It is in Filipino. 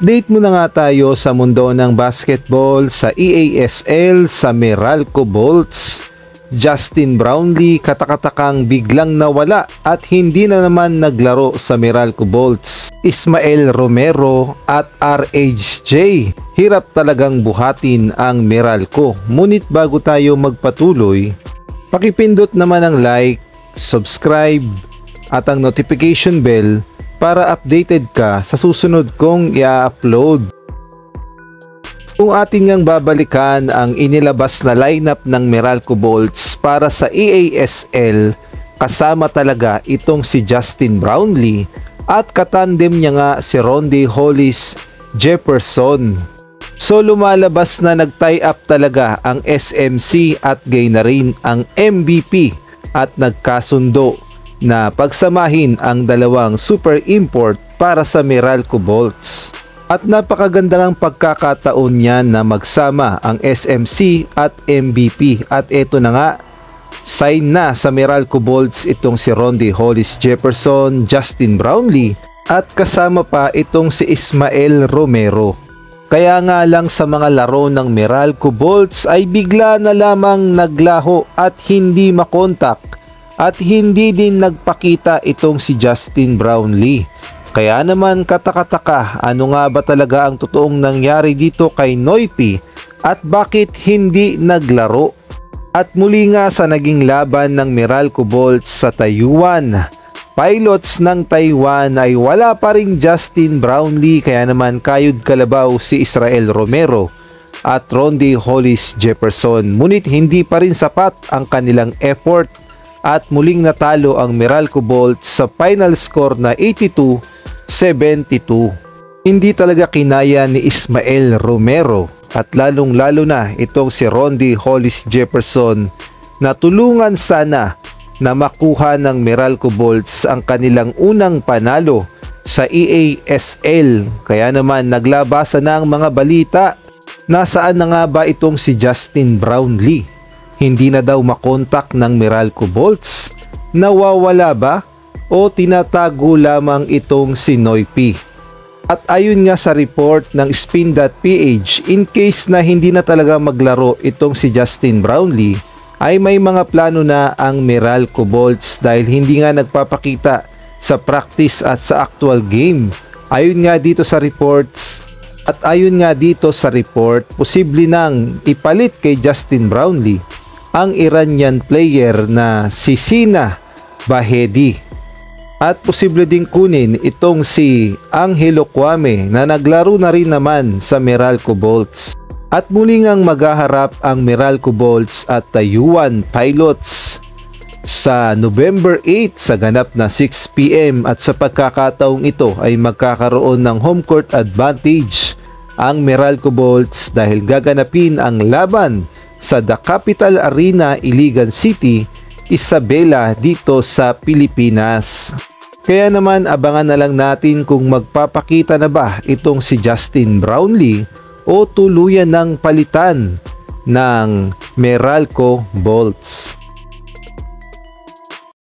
Update muna nga tayo sa mundo ng basketball sa EASL sa Meralco Bolts. Justin Brownlee katakatakang biglang nawala at hindi na naman naglaro sa Meralco Bolts. Ismael Romero at RHJ, hirap talagang buhatin ang Meralco. Ngunit bago tayo magpatuloy, pakipindot naman ang like, subscribe at ang notification bell para updated ka sa susunod kong i-upload. Kung atin ngang babalikan ang inilabas na lineup ng Meralco Bolts para sa EASL, kasama talaga itong si Justin Brownlee at katandem niya nga si Rondy Hollis Jefferson. So lumalabas na nag-tie up talaga ang SMC at gayon na rin ang MVP at nagkasundo na pagsamahin ang dalawang super import para sa Meralco Bolts. At napakagandang pagkakataon niya na magsama ang SMC at MVP. At eto na nga, sign na sa Meralco Bolts itong si Rondy Hollis Jefferson, Justin Brownlee at kasama pa itong si Ismael Romero. Kaya nga lang sa mga laro ng Meralco Bolts ay bigla na lamang naglaho at hindi makontak. At hindi din nagpakita itong si Justin Brownlee. Kaya naman katakataka, ano nga ba talaga ang totoong nangyari dito kay Noypi at bakit hindi naglaro? At muli nga sa naging laban ng Meralco Bolts sa Taiwan, Pilots ng Taiwan ay wala pa ring Justin Brownlee, kaya naman kayod kalabaw si Israel Romero at Rondy Hollis Jefferson. Ngunit hindi pa rin sapat ang kanilang effort at muling natalo ang Meralco Bolts sa final score na 82-72. Hindi talaga kinaya ni Ismael Romero at lalong-lalo na itong si Rondy Hollis Jefferson na tulungan sana na makuha ng Meralco Bolts ang kanilang unang panalo sa EASL. Kaya naman naglabasan na ang mga balita. Nasaan na nga ba itong si Justin Brownlee? Hindi na daw makontak ng Meralco Bolts? Nawawala ba? O tinatago lamang itong si Noypi? At ayon nga sa report ng Spin.ph, in case na hindi na talaga maglaro itong si Justin Brownlee, ay may mga plano na ang Meralco Bolts dahil hindi nga nagpapakita sa practice at sa actual game. Ayon nga dito sa reports, posible nang ipalit kay Justin Brownlee ang Iranian player na si Sina Bahedi. At posible ding kunin itong si Angelo Kwame na naglaro na rin naman sa Meralco Bolts. At muli ngang maghaharap ang Meralco Bolts at Taiwan Pilots sa November 8 sa ganap na 6 PM at sa pagkakataong ito ay magkakaroon ng home court advantage ang Meralco Bolts dahil gaganapin ang laban sa The Capital Arena, Iligan City, Isabela dito sa Pilipinas. Kaya naman abangan na lang natin kung magpapakita na ba itong si Justin Brownlee o tuluyan ng palitan ng Meralco Bolts.